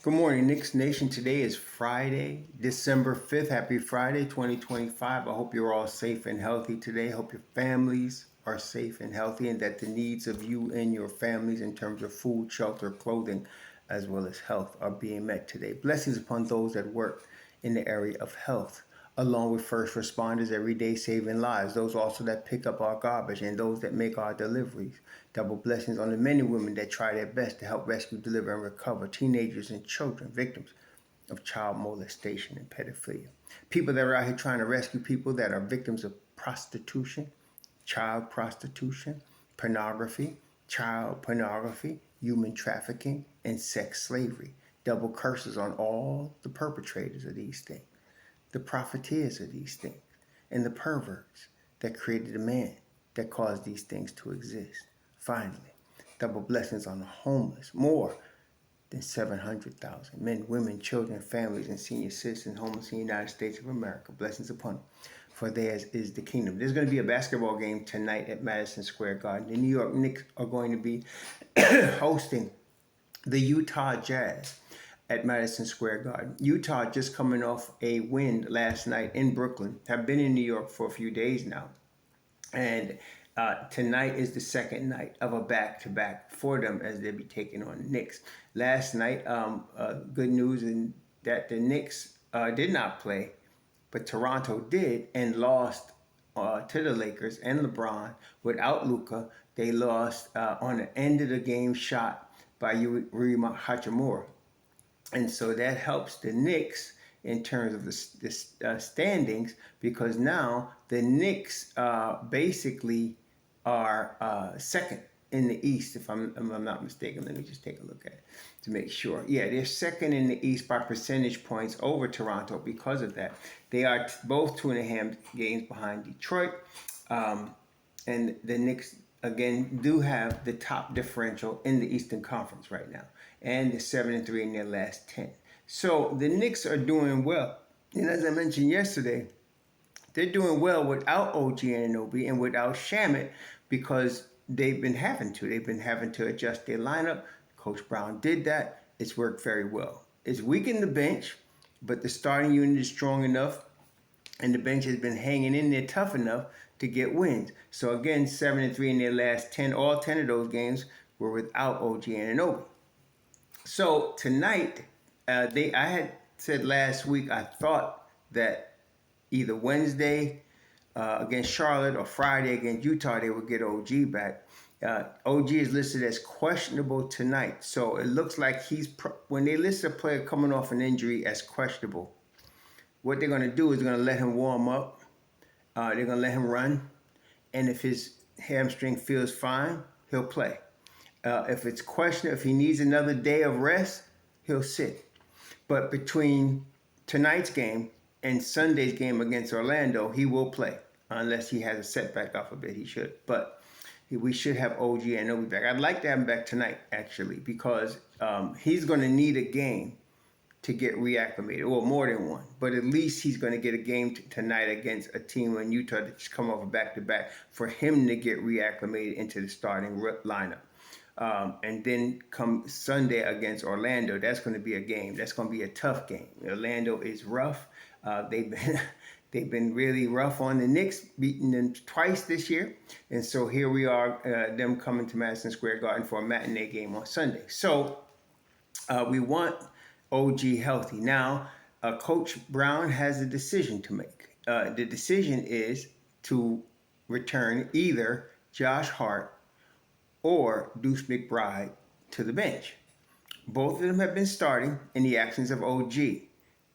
Good morning, Knicks Nation. Today is Friday, December 5th. Happy Friday, 2025. I hope you're all safe and healthy today. Hope your families are safe and healthy and that the needs of you and your families in terms of food, shelter, clothing, as well as health are being met today. Blessings upon those that work in the area of health, along with first responders every day saving lives, those also that pick up our garbage and those that make our deliveries. Double blessings on the men and women that try their best to help rescue, deliver, and recover teenagers and children, victims of child molestation and pedophilia. People that are out here trying to rescue people that are victims of prostitution, child prostitution, pornography, child pornography, human trafficking, and sex slavery. Double curses on all the perpetrators of these things, the profiteers of these things, and the perverts that created the man that caused these things to exist. Finally, double blessings on the homeless. More than 700,000 men, women, children, families, and senior citizens homeless in the United States of America. Blessings upon them, for theirs is the kingdom. There's going to be a basketball game tonight at Madison Square Garden. The New York Knicks are going to be hosting the Utah Jazz at Madison Square Garden. Utah just coming off a win last night in Brooklyn. Have been in New York for a few days now. And tonight is the second night of a back-to-back for them as they'll be taking on the Knicks. Last night, good news in that the Knicks did not play, but Toronto did and lost to the Lakers and LeBron without Luka. They lost on the end of the game shot by Rui Hachimura. And so that helps the Knicks in terms of the standings, because now the Knicks basically are second in the East, if I'm not mistaken. Let me just take a look at it to make sure. Yeah, they're second in the East by percentage points over Toronto because of that. They are both 2.5 games behind Detroit. And the Knicks, again, do have the top differential in the Eastern Conference right now. And they're 7-3 in their last 10. So the Knicks are doing well. And as I mentioned yesterday, they're doing well without OG Anunoby and without Shamet because they've been having to. They've been having to adjust their lineup. Coach Brown did that. It's worked very well. It's weakened the bench, but the starting unit is strong enough, and the bench has been hanging in there tough enough to get wins. So again, 7-3 in their last 10. All 10 of those games were without OG Anunoby. So tonight, I had said last week I thought that either Wednesday against Charlotte or Friday against Utah they would get OG back. OG is listed as questionable tonight, so it looks like when they list a player coming off an injury as questionable, what they're going to do is they're going to let him warm up. They're going to let him run, and if his hamstring feels fine, he'll play. If it's questionable, if he needs another day of rest, he'll sit. But between tonight's game and Sunday's game against Orlando, he will play. Unless he has a setback off of it, he should. But we should have OG Anunoby back. I'd like to have him back tonight, actually, because he's going to need a game to get reacclimated, or more than one. But at least he's going to get a game tonight against a team in Utah that's come off a back-to-back for him to get reacclimated into the starting lineup. And then come Sunday against Orlando, that's going to be a game. That's going to be a tough game. Orlando is rough. They've been really rough on the Knicks, beating them twice this year. And so here we are, them coming to Madison Square Garden for a matinee game on Sunday. So we want OG healthy. Now, Coach Brown has a decision to make. The decision is to return either Josh Hart or Deuce McBride to the bench. Both of them have been starting in the absence of OG,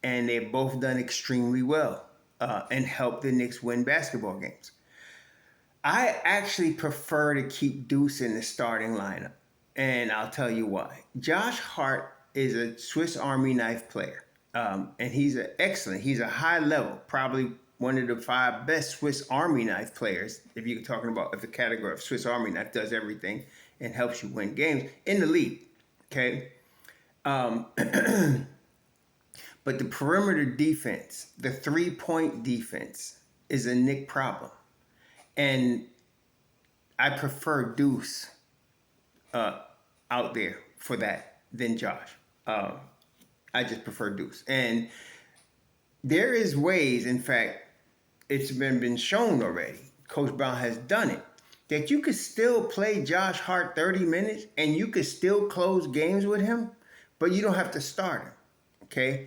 and they've both done extremely well and helped the Knicks win basketball games. I actually prefer to keep Deuce in the starting lineup, and I'll tell you why. Josh Hart is a Swiss Army knife player, and he's he's a high level, probably one of the 5 best Swiss Army knife players, if you're talking about if the category of Swiss Army knife does everything and helps you win games in the league, okay? But the perimeter defense, the three-point defense, is a Knick problem. And I prefer Deuce out there for that than Josh. I just prefer Deuce. And there is ways, in fact, it's been shown already. Coach Brown has done it. That you could still play Josh Hart 30 minutes and you could still close games with him, but you don't have to start him. Okay?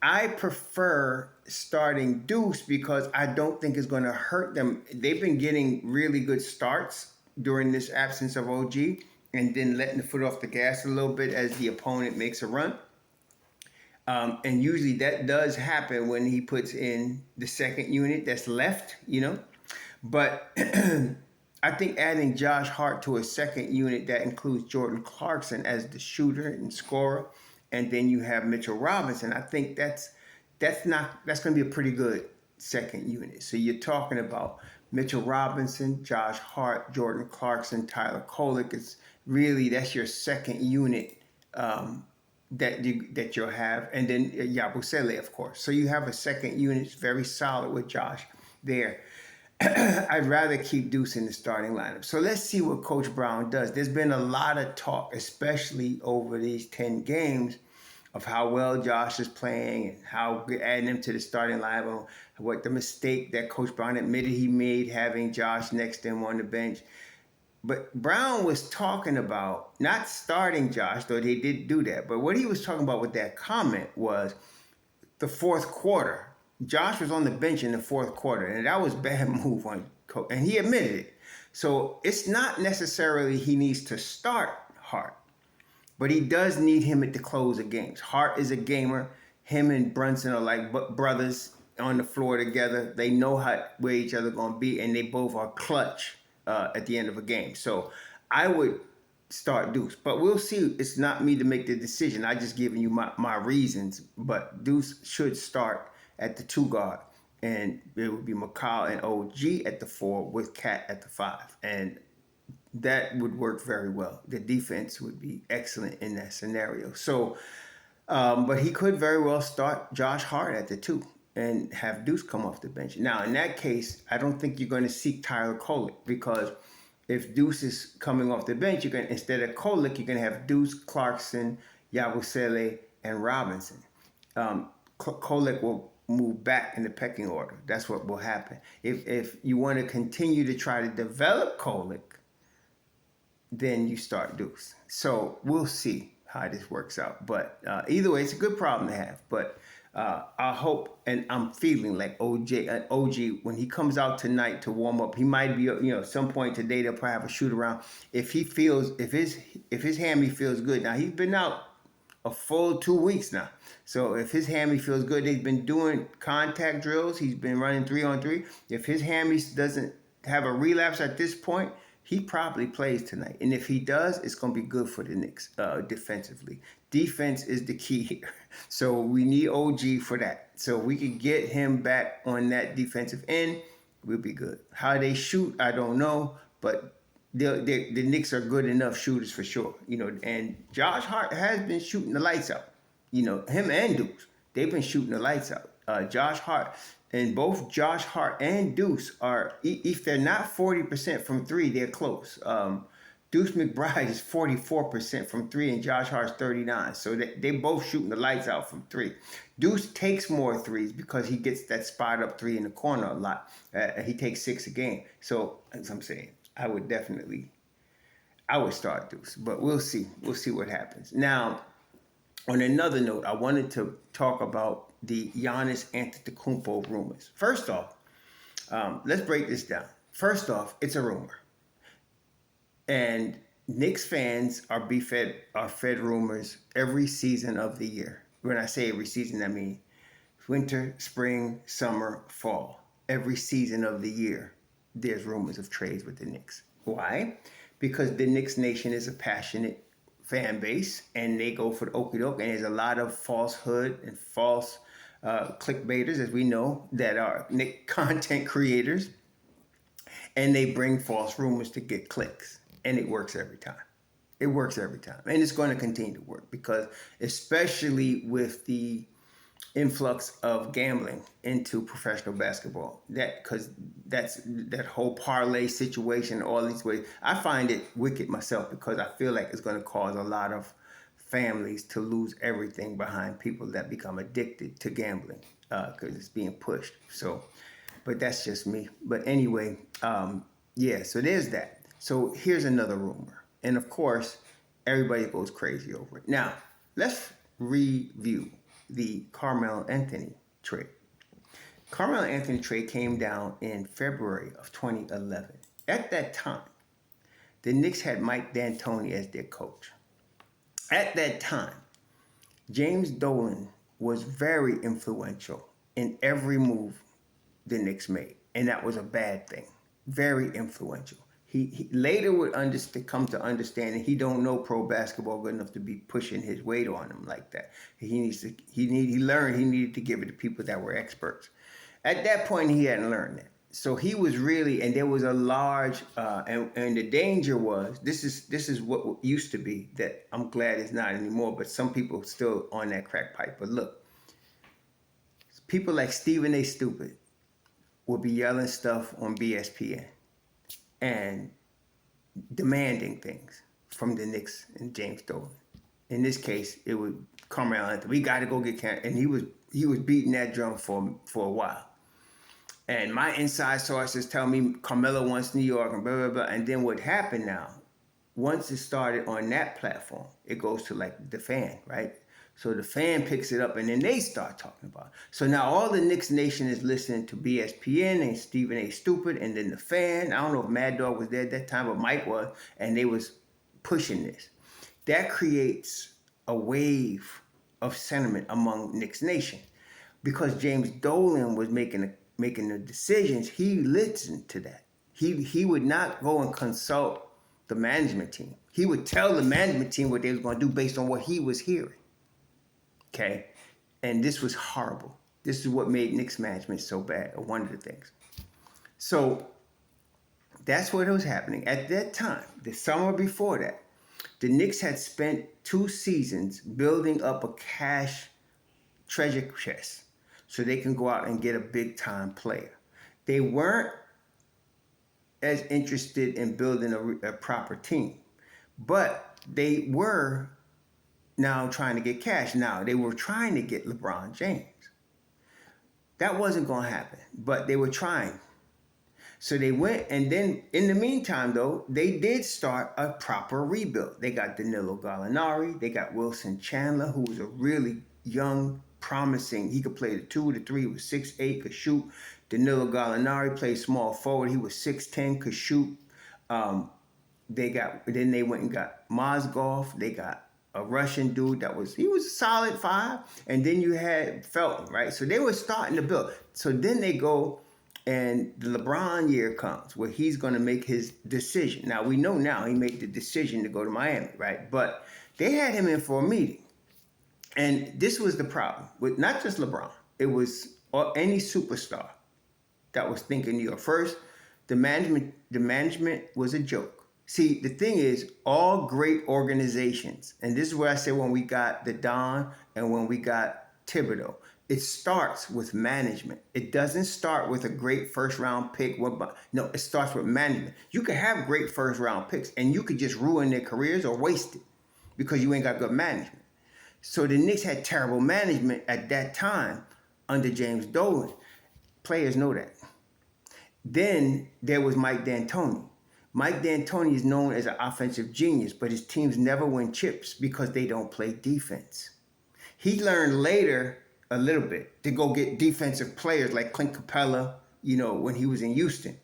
I prefer starting Deuce because I don't think it's going to hurt them. They've been getting really good starts during this absence of OG and then letting the foot off the gas a little bit as the opponent makes a run. And usually that does happen when he puts in the second unit that's left, But I think adding Josh Hart to a second unit that includes Jordan Clarkson as the shooter and scorer, and then you have Mitchell Robinson. I think that's going to be a pretty good second unit. So you're talking about Mitchell Robinson, Josh Hart, Jordan Clarkson, Tyler Kolek. That's your second unit. That you'll have, and then Yabusele, of course. So you have a second unit, very solid with Josh there. I'd rather keep Deuce in the starting lineup. So let's see what Coach Brown does. There's been a lot of talk, especially over these 10 games, of how well Josh is playing and how adding him to the starting lineup, what the mistake that Coach Brown admitted he made having Josh next to him on the bench. But Brown was talking about not starting Josh, though they did do that. But what he was talking about with that comment was the fourth quarter. Josh was on the bench in the fourth quarter, and that was a bad move on Coach, and he admitted it. So it's not necessarily he needs to start Hart, but he does need him at the close of games. Hart is a gamer. Him and Brunson are like brothers on the floor together. They know where each other going to be, and they both are clutch at the end of a game. So I would start Deuce, but we'll see. It's not me to make the decision. I just giving you my reasons, but Deuce should start at the 2 guard, and it would be McCall and OG at the 4 with Cat at the 5, and that would work very well. The defense would be excellent in that scenario. So, but he could very well start Josh Hart at the 2 and have Deuce come off the bench. Now, in that case, I don't think you're going to seek Tyler Kolek, because if Deuce is coming off the bench, you're going to, instead of Kolek, you're going to have Deuce, Clarkson, Yabusele, and Robinson. Kolek will move back in the pecking order. That's what will happen. If you want to continue to try to develop Kolek, then you start Deuce. So we'll see how this works out. But either way, it's a good problem to have. But I hope, and I'm feeling like OG, when he comes out tonight to warm up, he might be, some point today they'll probably have a shoot around. If his hammy feels good. Now, he's been out a full 2 weeks now. So if his hammy feels good, they've been doing contact drills. He's been running 3-on-3. If his hammy doesn't have a relapse at this point, he probably plays tonight. And if he does, it's going to be good for the Knicks defensively. Defense is the key here. So we need OG for that. So we could get him back on that defensive end, we'll be good. How they shoot, I don't know. But the Knicks are good enough shooters for sure. And Josh Hart has been shooting the lights out. Him and Deuce, they've been shooting the lights out. Josh Hart, and both Josh Hart and Deuce are, if they're not 40% from 3, they're close. Deuce McBride is 44% from 3, and Josh Hart's 39%. So they both shooting the lights out from 3. Deuce takes more threes because he gets that spot up 3 in the corner a lot. He takes 6 a game. So, as I'm saying, I would start Deuce, but we'll see. We'll see what happens. Now, on another note, I wanted to talk about the Giannis Antetokounmpo rumors. First off, let's break this down. First off, it's a rumor. And Knicks fans are fed rumors every season of the year. When I say every season, I mean winter, spring, summer, fall. Every season of the year, there's rumors of trades with the Knicks. Why? Because the Knicks Nation is a passionate fan base, and they go for the okie doke, and there's a lot of falsehood and false clickbaiters, as we know, that are Knick content creators, and they bring false rumors to get clicks, and it works every time. It works every time, and it's going to continue to work, because especially with the influx of gambling into professional basketball, because that's that whole parlay situation, all these ways. I find it wicked myself, because I feel like it's going to cause a lot of families to lose everything behind people that become addicted to gambling because it's being pushed. So, but that's just me. But anyway, yeah, so there's that. So here's another rumor. And of course, everybody goes crazy over it. Now, let's review the Carmelo Anthony trade. Carmelo Anthony trade came down in February of 2011. At that time, the Knicks had Mike D'Antoni as their coach. At that time, James Dolan was very influential in every move the Knicks made, and that was a bad thing. Very influential. He later would come to understand that he don't know pro basketball good enough to be pushing his weight on him like that. He learned he needed to give it to people that were experts. At that point, he hadn't learned that. So he was really, and there was a large, and the danger was, this is what used to be, that I'm glad it's not anymore, but some people still on that crack pipe. But look, people like Stephen A. Stupid would be yelling stuff on BSPN and demanding things from the Knicks and James Dolan. In this case, it was Carmelo Anthony. We got to go get Cam, and he was beating that drum for a while. And my inside sources tell me Carmelo wants New York and blah, blah, blah. And then what happened now, once it started on that platform, it goes to like the Fan, right? So the Fan picks it up and then they start talking about it. So now all the Knicks Nation is listening to BSPN and Stephen A. Stupid and then the Fan. I don't know if Mad Dog was there at that time, but Mike was. And they was pushing this. That creates a wave of sentiment among Knicks Nation. Because James Dolan was making the decisions, he listened to that. He would not go and consult the management team. He would tell the management team what they was going to do based on what he was hearing. Okay? And this was horrible. This is what made Knicks management so bad, or one of the things. So that's what was happening. At that time, the summer before that, the Knicks had spent 2 seasons building up a cash treasure chest so they can go out and get a big-time player. They weren't as interested in building a proper team, but they were now trying to get cash. Now, they were trying to get LeBron James. That wasn't going to happen, but they were trying. So they went, and then in the meantime, though, they did start a proper rebuild. They got Danilo Gallinari. They got Wilson Chandler, who was a really young, promising. He could play the 2, the 3. He was 6'8", could shoot. Danilo Gallinari played small forward. He was 6'10", could shoot. Then they went and got Mozgov. They got a Russian dude he was a solid 5. And then you had Felton, right? So they were starting to build. So then they go, and the LeBron year comes where he's going to make his decision. Now, we know now he made the decision to go to Miami, right? But they had him in for a meeting. And this was the problem with not just LeBron. It was any superstar that was thinking New York. First, the management was a joke. See, the thing is, all great organizations, and this is where I say when we got the Don and when we got Thibodeau, it starts with management. It doesn't start with a great first-round pick. No, it starts with management. You could have great first-round picks, and you could just ruin their careers or waste it because you ain't got good management. So the Knicks had terrible management at that time under James Dolan. Players know that. Then there was Mike D'Antoni. Mike D'Antoni is known as an offensive genius, but his teams never win chips because they don't play defense. He learned later a little bit to go get defensive players like Clint Capella, when he was in Houston.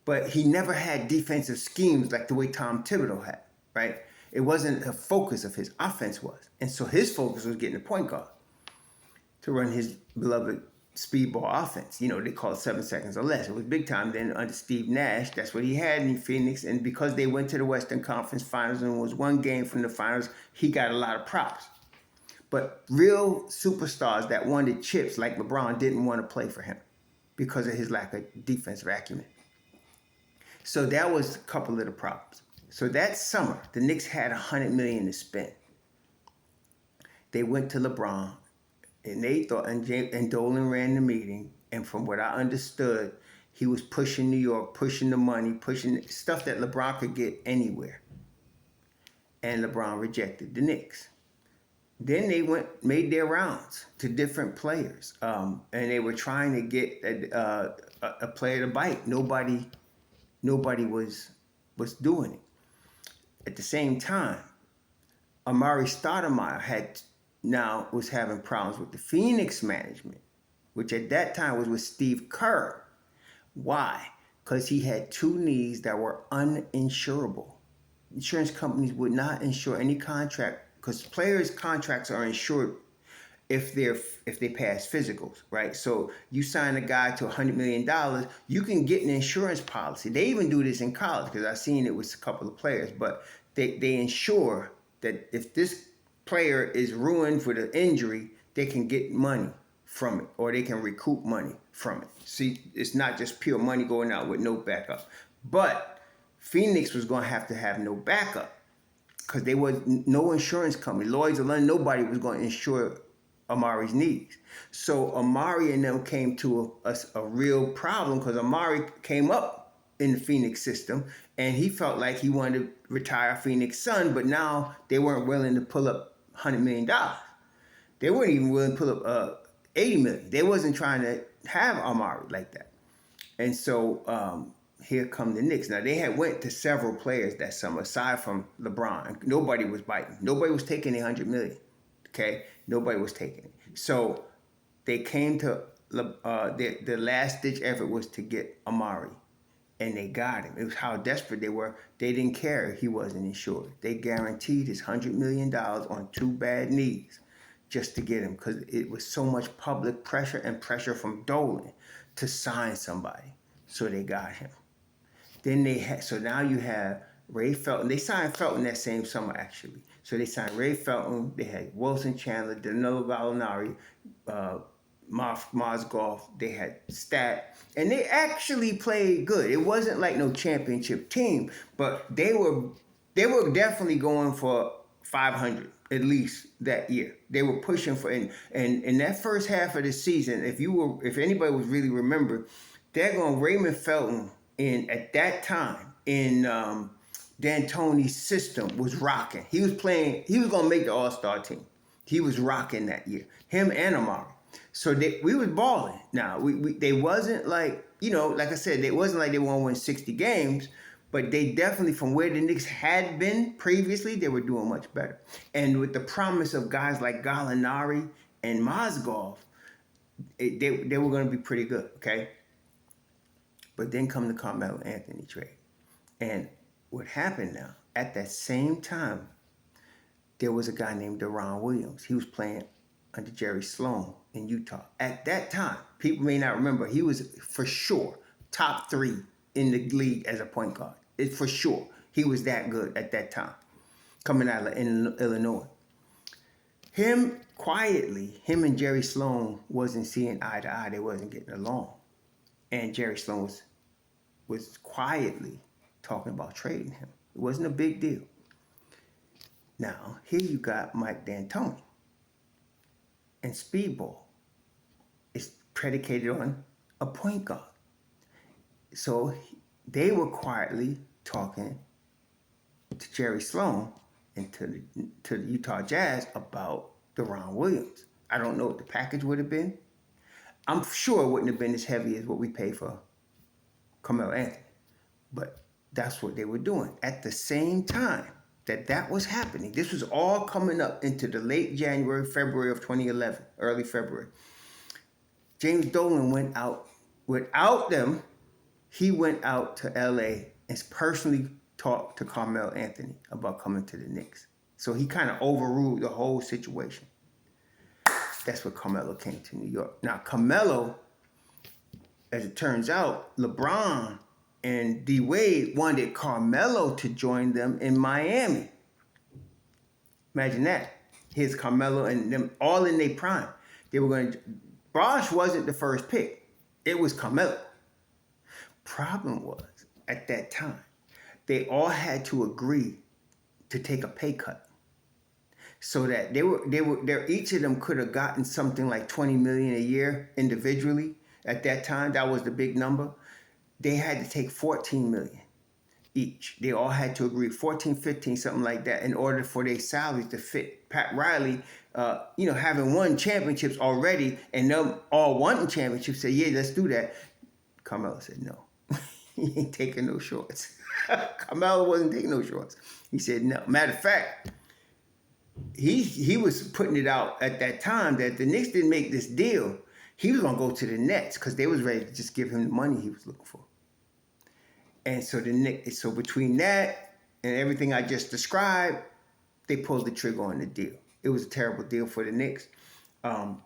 But he never had defensive schemes like the way Tom Thibodeau had, right? It wasn't a focus of his. Offense was. And so his focus was getting a point guard to run his beloved speedball offense. They call it 7 seconds or less. It was big time then under Steve Nash. That's what he had in Phoenix. And because they went to the Western Conference Finals and was 1 game from the finals, he got a lot of props. But real superstars that wanted chips like LeBron didn't want to play for him because of his lack of defensive acumen. So that was a couple of the problems. So that summer, the Knicks had $100 million to spend. They went to LeBron, and they thought, and Dolan ran the meeting. And from what I understood, he was pushing New York, pushing the money, pushing stuff that LeBron could get anywhere. And LeBron rejected the Knicks. Then they made their rounds to different players, and they were trying to get a player to bite. Nobody was doing it. At the same time, Amari Stoudemire was having problems with the Phoenix management, which at that time was with Steve Kerr. Why? Because he had two knees that were uninsurable. Insurance companies would not insure any contract because players' contracts are insured if they pass physicals, right? So you sign a guy to $100 million, you can get an insurance policy. They even do this in college because I've seen it with a couple of players, but they insure that if this player is ruined for the injury, they can get money from it or they can recoup money from it. See, it's not just pure money going out with no backup. But Phoenix was going to have no backup because there was no insurance company. Lloyd's of London, nobody was going to insure Amari's knees. So Amari and them came to a real problem because Amari came up in the Phoenix system and he felt like he wanted to retire Phoenix Sun, but now they weren't willing to pull up $100 million. They weren't even willing to pull up $80 million. They wasn't trying to have Amari like that. And so here come the Knicks. Now, they had went to several players that summer, aside from LeBron. Nobody was biting. Nobody was taking the $100 million. Okay? Nobody was taking it. So they came to, the last-ditch effort was to get Amari. And they got him. It was how desperate they were. They didn't care he wasn't insured. They guaranteed his $100 million on two bad knees just to get him because it was so much public pressure and pressure from Dolan to sign somebody. So they got him. Then so now you have Ray Felton. They signed Felton that same summer, actually. So they signed Ray Felton. They had Wilson Chandler, Danilo Gallinari, Mozgov. They had Stat. And they actually played good. It wasn't like no championship team, but they were definitely going for 500 at least that year. They were pushing for, and in that first half of the season, if anybody was really remember, Raymond Felton at that time in D'Antoni's system was rocking. He was going to make the All-Star team. He was rocking that year. Him and Amari. So we was balling. Now, they wasn't like, like I said, it wasn't like they want to win 60 games, but they definitely, from where the Knicks had been previously, they were doing much better. And with the promise of guys like Gallinari and Mozgov, they were going to be pretty good, okay? But then come the Carmelo Anthony trade. And what happened now, at that same time, there was a guy named Deron Williams. He was playing under Jerry Sloan in Utah. At that time, people may not remember, he was for sure top 3 in the league as a point guard. It's for sure. He was that good at that time, coming out of Illinois. Him and Jerry Sloan wasn't seeing eye to eye. They wasn't getting along. And Jerry Sloan was quietly talking about trading him. It wasn't a big deal. Now, here you got Mike D'Antoni. And Speedball is predicated on a point guard. So they were quietly talking to Jerry Sloan and to the Utah Jazz about Deron Williams. I don't know what the package would have been. I'm sure it wouldn't have been as heavy as what we paid for Carmelo Anthony. But that's what they were doing. At the same time that was happening, this was all coming up into the late January, February of 2011, early February. James Dolan went out. Without them, he went out to LA and personally talked to Carmelo Anthony about coming to the Knicks. So he kind of overruled the whole situation. That's what Carmelo came to New York. Now, Carmelo, as it turns out, LeBron and D. Wade wanted Carmelo to join them in Miami. Imagine that. Here's Carmelo and them all in their prime. Bosh wasn't the first pick. It was Carmelo. Problem was, at that time, they all had to agree to take a pay cut. So that each of them could have gotten something like $20 million a year individually. At that time, that was the big number. They had to take $14 million each. They all had to agree, 14, 15, something like that, in order for their salaries to fit. Pat Riley having won championships already, and them all wanting championships, said, yeah, let's do that. Carmelo said, no, he ain't taking no shorts. Carmelo wasn't taking no shorts. He said, no. Matter of fact, he was putting it out at that time that the Knicks didn't make this deal. He was going to go to the Nets because they was ready to just give him the money he was looking for. And so so between that and everything I just described, they pulled the trigger on the deal. It was a terrible deal for the Knicks. The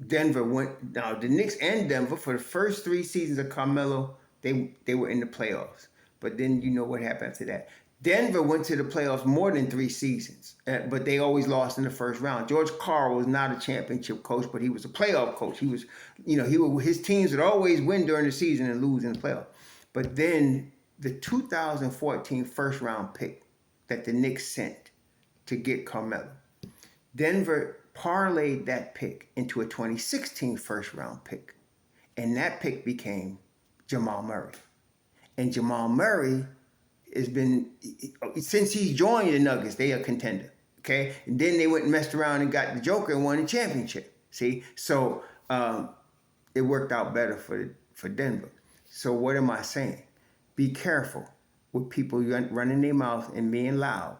Knicks and Denver, for the first 3 seasons of Carmelo, they were in the playoffs. But then you know what happened after that. Denver went to the playoffs more than 3 seasons, but they always lost in the first round. George Karl was not a championship coach, but he was a playoff coach. He was, his teams would always win during the season and lose in the playoffs. But then the 2014 first round pick that the Knicks sent to get Carmelo, Denver parlayed that pick into a 2016 first round pick. And that pick became Jamal Murray. And Jamal Murray has been, since he joined the Nuggets, they are a contender. Okay? And then they went and messed around and got the Joker and won the championship. See? So it worked out better for Denver. So what am I saying? Be careful with people running their mouth and being loud,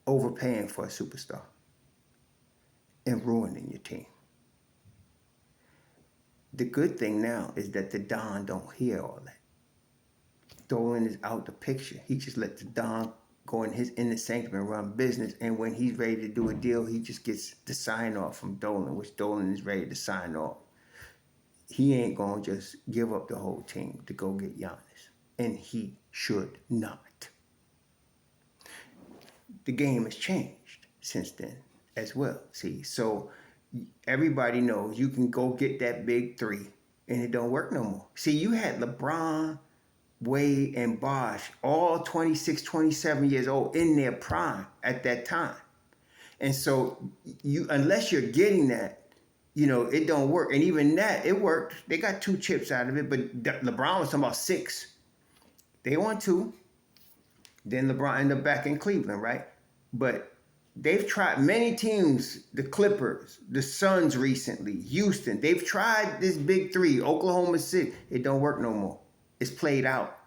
overpaying for a superstar, and ruining your team. The good thing now is that the Don don't hear all that. Dolan is out the picture. He just let the Don go in his inner sanctum and run business. And when he's ready to do a deal, he just gets the sign off from Dolan, which Dolan is ready to sign off. He ain't going to just give up the whole team to go get Giannis. And he should not. The game has changed since then as well. See, so everybody knows you can go get that big 3 and it don't work no more. See, you had LeBron, Wade, and Bosh, all 26, 27 years old in their prime at that time. And so unless you're getting that, it don't work. And even that, it worked. They got 2 chips out of it, but LeBron was talking about 6. They won 2. Then LeBron ended up back in Cleveland, right? But they've tried many teams, the Clippers, the Suns recently, Houston. They've tried this big 3, Oklahoma City. It don't work no more. It's played out.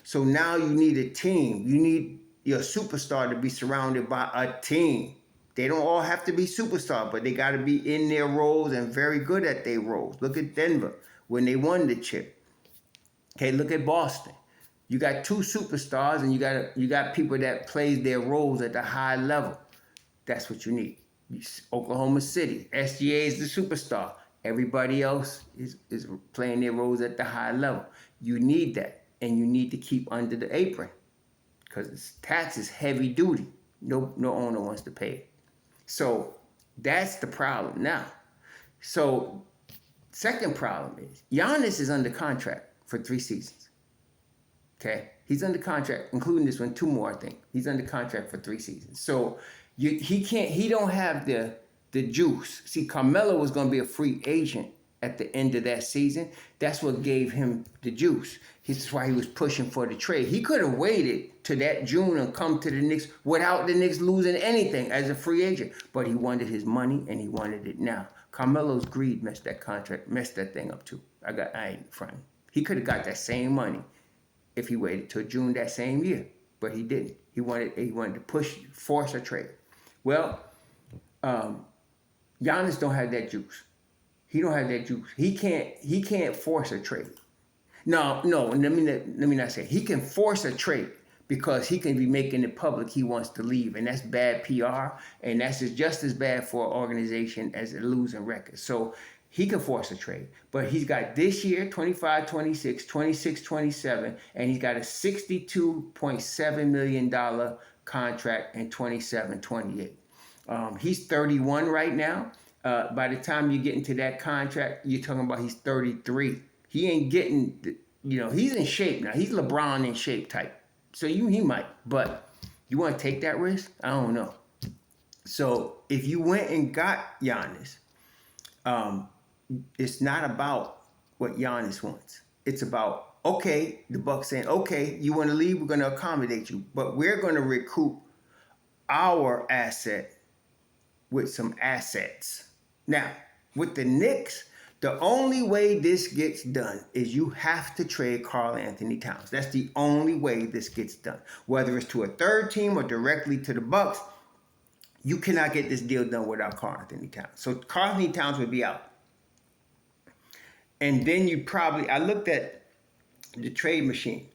So now you need a team. You need your superstar to be surrounded by a team. They don't all have to be superstars, but they got to be in their roles and very good at their roles. Look at Denver when they won the chip. Okay, look at Boston. You got 2 superstars and you got people that plays their roles at the high level. That's what you need. Oklahoma City, SGA is the superstar. Everybody else is playing their roles at the high level. You need that, and you need to keep under the apron because tax is heavy duty. No owner wants to pay it. So that's the problem now. So second problem is Giannis is under contract for 3 seasons. Okay, he's under contract, including this one, 2 more, I think. He's under contract for 3 seasons. So he don't have the juice. See, Carmelo was going to be a free agent at the end of that season. That's what gave him the juice. That's why he was pushing for the trade. He could have waited to that June and come to the Knicks without the Knicks losing anything as a free agent. But he wanted his money and he wanted it now. Carmelo's greed messed that thing up too. I ain't fronting. He could have got that same money if he waited till June that same year, but he didn't. He wanted to force a trade. Well, Giannis don't have that juice. He don't have that juice. He can't force a trade. No. Let me not say he can force a trade because he can be making it public he wants to leave, and that's bad PR, and that's just as bad for an organization as a losing record. So he can force a trade, but he's got this year 25, 26, 26, 27, and he's got a $62.7 million contract in 27, 28. He's 31 right now. By the time you get into that contract, you're talking about he's 33. He ain't getting, he's in shape now. He's LeBron in shape type. So he might, but you want to take that risk? I don't know. So if you went and got Giannis, it's not about what Giannis wants. It's about, okay, the Bucks saying, okay, you want to leave, we're going to accommodate you, but we're going to recoup our asset with some assets. Now, with the Knicks, the only way this gets done is you have to trade Karl Anthony Towns. That's the only way this gets done. Whether it's to a third team or directly to the Bucks, you cannot get this deal done without Karl Anthony Towns. So Karl Anthony Towns would be out. And then I looked at the trade machine,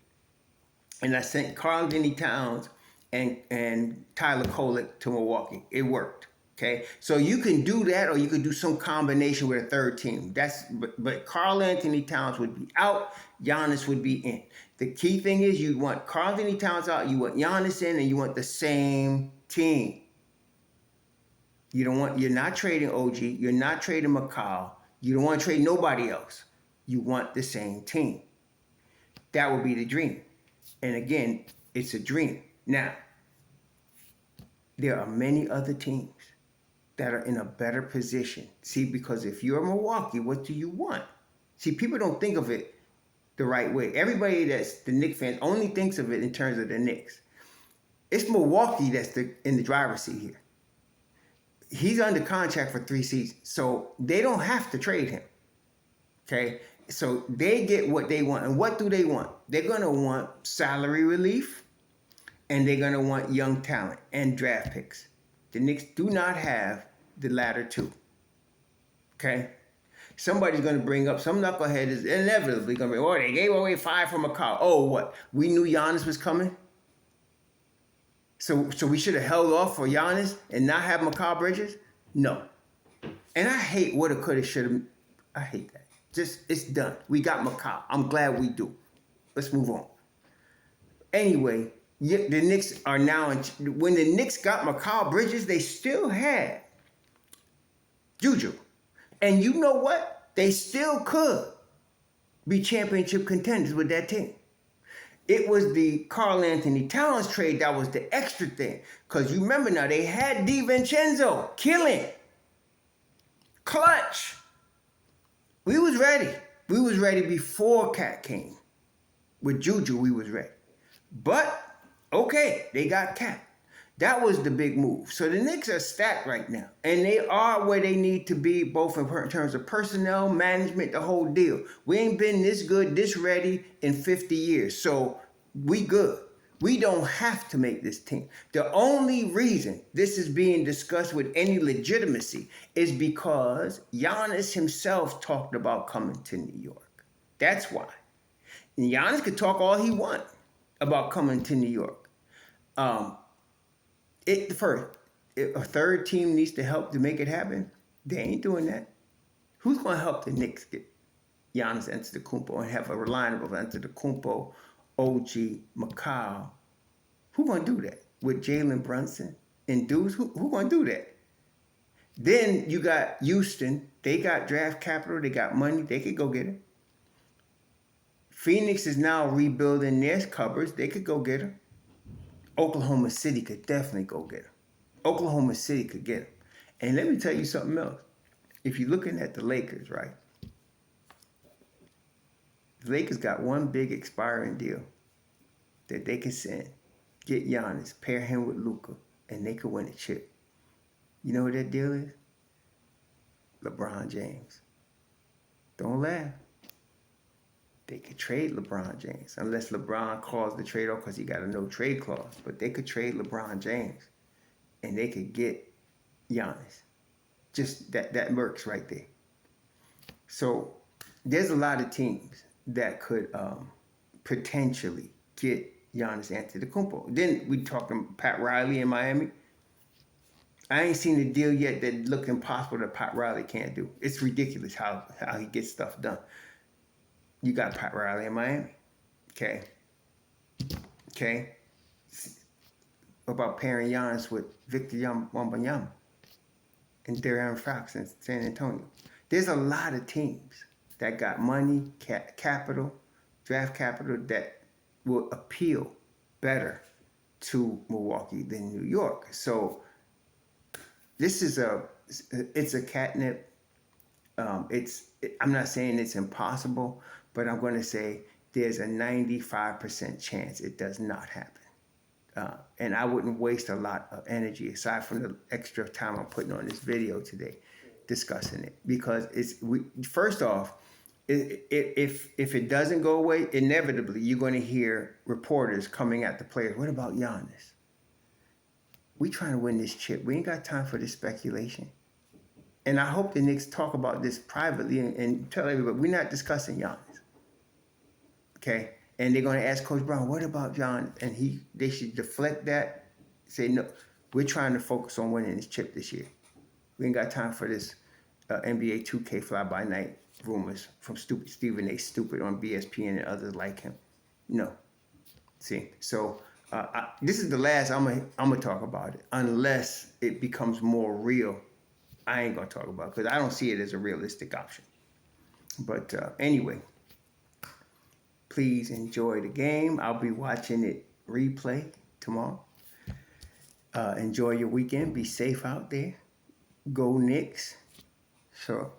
and I sent Karl Anthony Towns and Tyler Kolek to Milwaukee. It worked. Okay, so you can do that, or you could do some combination with a third team. But Karl Anthony Towns would be out, Giannis would be in. The key thing is you want Karl Anthony Towns out, you want Giannis in, and you want the same team. You're not trading OG, you're not trading McCall, you don't want to trade nobody else. You want the same team. That would be the dream. And again, it's a dream. Now, there are many other teams that are in a better position. See, because if you're Milwaukee, what do you want? See, people don't think of it the right way. Everybody that's the Knicks fans only thinks of it in terms of the Knicks. It's Milwaukee that's in the driver's seat here. He's under contract for 3 seasons, so they don't have to trade him. Okay? So they get what they want. And what do they want? They're going to want salary relief, and they're going to want young talent and draft picks. The Knicks do not have the latter two. Okay? Somebody's going to bring up, some knucklehead is inevitably going to be, they gave away 5 from McCall. Oh, what? We knew Giannis was coming? So we should have held off for Giannis and not have McCall Bridges? No. And I hate woulda, coulda, shoulda. I hate that. Just, it's done. We got McCall. I'm glad we do. Let's move on. Anyway, the Knicks are now, when the Knicks got McCall Bridges, they still had Juju. And you know what? They still could be championship contenders with that team. It was the Karl Anthony Towns trade that was the extra thing. Because you remember now, they had DiVincenzo killing. Clutch. We was ready. We was ready before Cat came. With Juju, we was ready. But, okay, they got Cat. That was the big move. So the Knicks are stacked right now. And they are where they need to be, both in terms of personnel, management, the whole deal. We ain't been this good, this ready in 50 years. So we good. We don't have to make this team. The only reason this is being discussed with any legitimacy is because Giannis himself talked about coming to New York. That's why. And Giannis could talk all he wants about coming to New York. If a third team needs to help to make it happen, they ain't doing that. Who's going to help the Knicks get Giannis Antetokounmpo and have a lineup of Antetokounmpo, OG, McCall? Who's going to do that? With Jalen Brunson and Deuce? Who going to do that? Then you got Houston. They got draft capital. They got money. They could go get it. Phoenix is now rebuilding their cupboards. They could go get her. Oklahoma City could definitely go get him. Oklahoma City could get him. And let me tell you something else. If you're looking at the Lakers, right? The Lakers got one big expiring deal that they can send, get Giannis, pair him with Luka, and they could win a chip. You know what that deal is? LeBron James. Don't laugh. They could trade LeBron James, unless LeBron calls the trade off because he got a no-trade clause. But they could trade LeBron James, and they could get Giannis. Just that works right there. So there's a lot of teams that could potentially get Giannis Antetokounmpo. Then we talking Pat Riley in Miami. I ain't seen a deal yet that look impossible that Pat Riley can't do. It's ridiculous how he gets stuff done. You got Pat Riley in Miami. Okay. What about pairing Giannis with Victor Wembanyama and De'Aaron Fox in San Antonio? There's a lot of teams that got money, capital, draft capital that will appeal better to Milwaukee than New York. So this is it's a catnip. I'm not saying it's impossible, but I'm going to say there's a 95% chance it does not happen. And I wouldn't waste a lot of energy aside from the extra time I'm putting on this video today discussing it, because first off, if it doesn't go away, inevitably you're going to hear reporters coming at the players. What about Giannis? We trying to win this chip. We ain't got time for this speculation. And I hope the Knicks talk about this privately and tell everybody we're not discussing Giannis. Okay? And they're going to ask Coach Brown, what about Giannis? And they should deflect that, say, no, we're trying to focus on winning this chip this year. We ain't got time for this NBA 2K fly-by-night rumors from stupid Stephen A. Stupid on BSPN and others like him. No. See? So this is the last I'm gonna talk about it. Unless it becomes more real, I ain't gonna talk about it because I don't see it as a realistic option. But anyway, please enjoy the game. I'll be watching it replay tomorrow. Enjoy your weekend. Be safe out there. Go Knicks. So